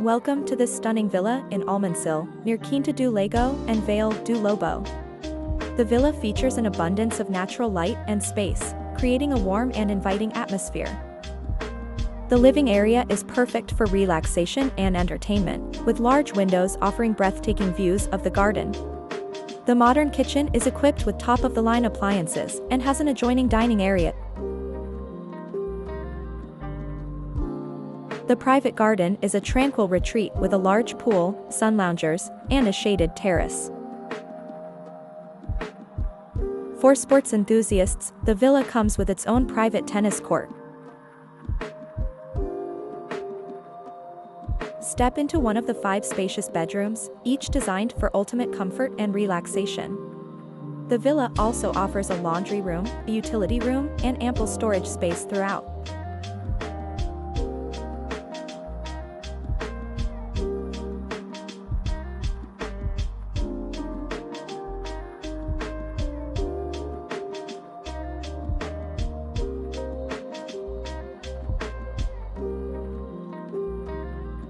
Welcome to this stunning villa in Almancil, near Quinta do Lago and Vale do Lobo. The villa features an abundance of natural light and space, creating a warm and inviting atmosphere. The living area is perfect for relaxation and entertainment, with large windows offering breathtaking views of the garden. The modern kitchen is equipped with top-of-the-line appliances and has an adjoining dining area. The private garden is a tranquil retreat with a large pool, sun loungers, and a shaded terrace. For sports enthusiasts, the villa comes with its own private tennis court. Step into one of the 5 spacious bedrooms, each designed for ultimate comfort and relaxation. The villa also offers a laundry room, a utility room, and ample storage space throughout.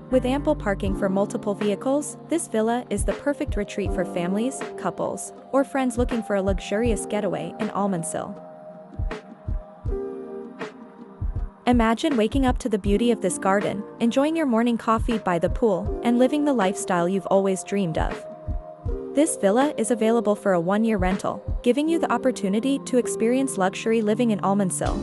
With ample parking for multiple vehicles, this villa is the perfect retreat for families, couples, or friends looking for a luxurious getaway in Almancil. Imagine waking up to the beauty of this garden, enjoying your morning coffee by the pool, and living the lifestyle you've always dreamed of. This villa is available for a 1-year rental, giving you the opportunity to experience luxury living in Almancil.